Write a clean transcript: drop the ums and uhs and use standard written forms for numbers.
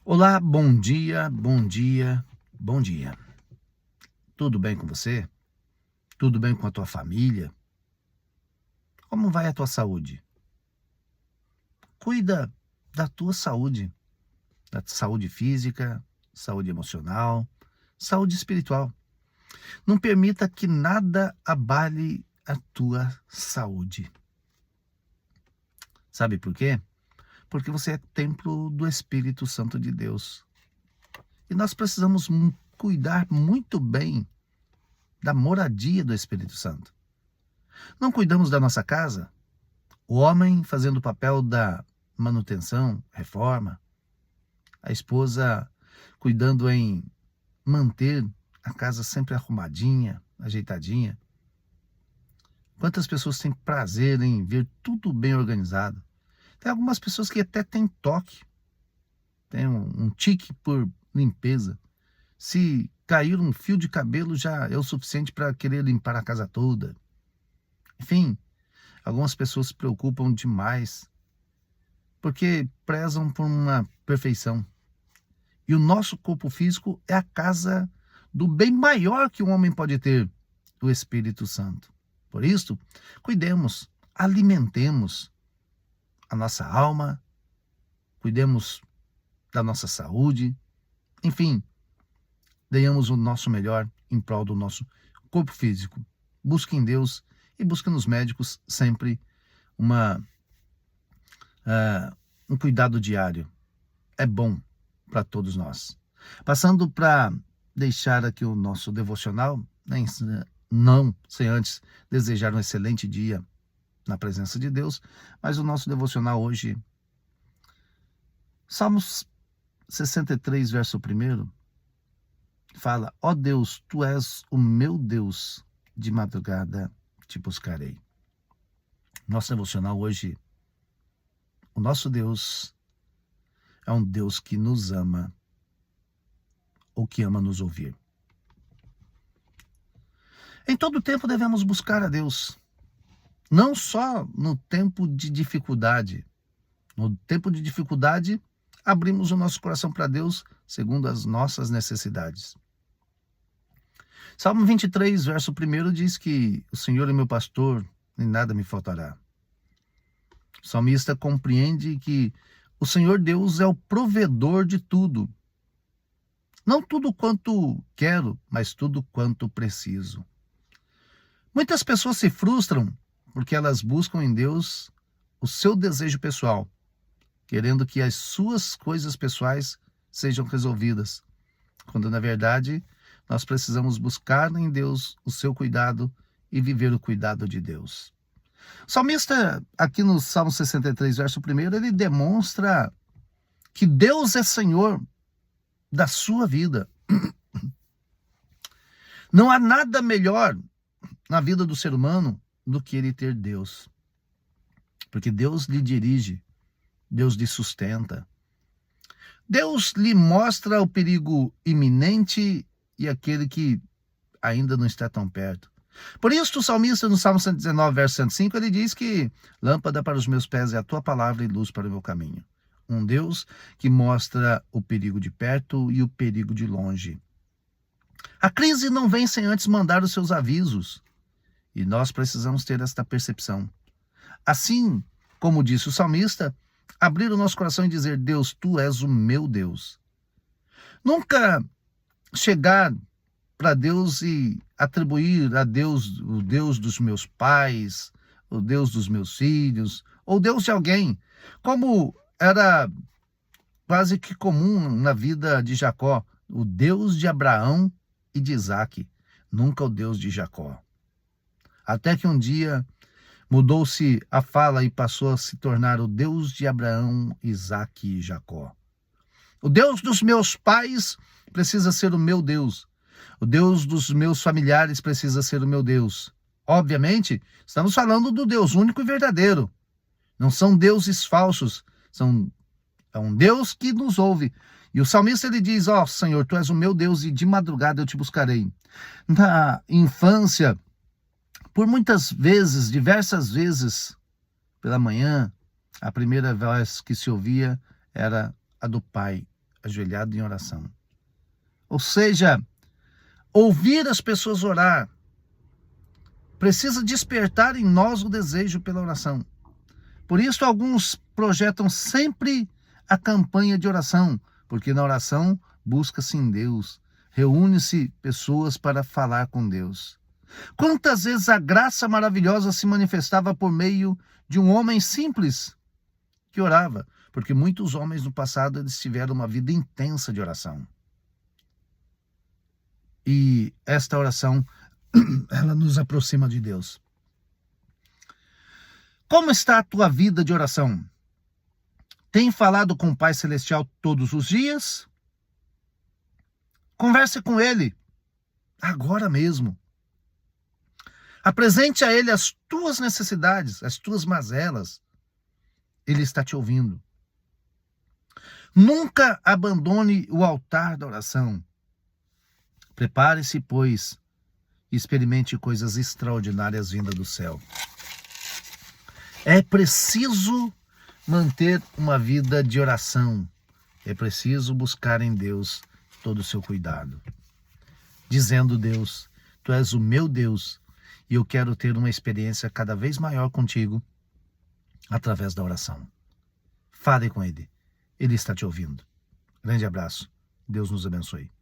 Olá, bom dia, bom dia, bom dia. Tudo bem com você? Tudo bem com a tua família? Como vai a tua saúde? Cuida da tua saúde física, saúde emocional, saúde espiritual. Não permita que nada abale a tua saúde. Sabe por quê? Porque você é templo do Espírito Santo de Deus. E nós precisamos cuidar muito bem da moradia do Espírito Santo. Não cuidamos da nossa casa? O homem fazendo o papel da manutenção, reforma, a esposa cuidando em manter a casa sempre arrumadinha, ajeitadinha. Quantas pessoas têm prazer em ver tudo bem organizado? Tem algumas pessoas que até têm toque, têm um tique por limpeza. Se cair um fio de cabelo já é o suficiente para querer limpar a casa toda. Enfim, algumas pessoas se preocupam demais porque prezam por uma perfeição. E o nosso corpo físico é a casa do bem maior que um homem pode ter, o Espírito Santo. Por isso, cuidemos, alimentemos a nossa alma, cuidemos da nossa saúde, enfim, demos o nosso melhor em prol do nosso corpo físico. Busque em Deus e busque nos médicos sempre uma um cuidado diário. É bom para todos nós. Passando para deixar aqui o nosso devocional, não sem antes desejar um excelente dia na presença de Deus, mas o nosso devocional hoje, Salmos 63, verso 1, fala: ó Deus, tu és o meu Deus, de madrugada te buscarei. Nosso devocional hoje, o nosso Deus é um Deus que nos ama, ou que ama nos ouvir. Em todo tempo devemos buscar a Deus, não só no tempo de dificuldade. No tempo de dificuldade, abrimos o nosso coração para Deus segundo as nossas necessidades. Salmo 23, verso 1 diz que o Senhor é meu pastor e nada me faltará. O salmista compreende que o Senhor Deus é o provedor de tudo. Não tudo quanto quero, mas tudo quanto preciso. Muitas pessoas se frustram porque elas buscam em Deus o seu desejo pessoal, querendo que as suas coisas pessoais sejam resolvidas, quando na verdade nós precisamos buscar em Deus o seu cuidado e viver o cuidado de Deus. O salmista, aqui no Salmo 63, verso 1, ele demonstra que Deus é Senhor da sua vida. Não há nada melhor na vida do ser humano do que ele ter Deus. Porque Deus lhe dirige, Deus lhe sustenta. Deus lhe mostra o perigo iminente e aquele que ainda não está tão perto. Por isso, o salmista, no Salmo 119, verso 105, ele diz que lâmpada para os meus pés é a tua palavra e luz para o meu caminho. Um Deus que mostra o perigo de perto e o perigo de longe. A crise não vem sem antes mandar os seus avisos. E nós precisamos ter esta percepção. Assim, como disse o salmista, abrir o nosso coração e dizer: Deus, tu és o meu Deus. Nunca chegar para Deus e atribuir a Deus o Deus dos meus pais, o Deus dos meus filhos, ou Deus de alguém, como era quase que comum na vida de Jacó, o Deus de Abraão e de Isaque, nunca o Deus de Jacó. Até que um dia mudou-se a fala e passou a se tornar o Deus de Abraão, Isaque e Jacó. O Deus dos meus pais precisa ser o meu Deus. O Deus dos meus familiares precisa ser o meu Deus. Obviamente, estamos falando do Deus único e verdadeiro. Não são deuses falsos, é um Deus que nos ouve. E o salmista ele diz: ó Senhor, tu és o meu Deus e de madrugada eu te buscarei. Na infância, por muitas vezes, diversas vezes, pela manhã, a primeira voz que se ouvia era a do pai, ajoelhado em oração. Ou seja, ouvir as pessoas orar precisa despertar em nós o desejo pela oração. Por isso, alguns projetam sempre a campanha de oração, porque na oração busca-se em Deus, reúne-se pessoas para falar com Deus. Quantas vezes a graça maravilhosa se manifestava por meio de um homem simples que orava, porque muitos homens no passado eles tiveram uma vida intensa de oração. E esta oração, ela nos aproxima de Deus. Como está a tua vida de oração? Tem falado com o Pai Celestial todos os dias? Converse com Ele, agora mesmo. Apresente a Ele as tuas necessidades, as tuas mazelas. Ele está te ouvindo. Nunca abandone o altar da oração. Prepare-se, pois, e experimente coisas extraordinárias vindas do céu. É preciso manter uma vida de oração. É preciso buscar em Deus todo o seu cuidado. Dizendo, Deus, Tu és o meu Deus e eu quero ter uma experiência cada vez maior contigo através da oração. Fale com Ele. Ele está te ouvindo. Grande abraço. Deus nos abençoe.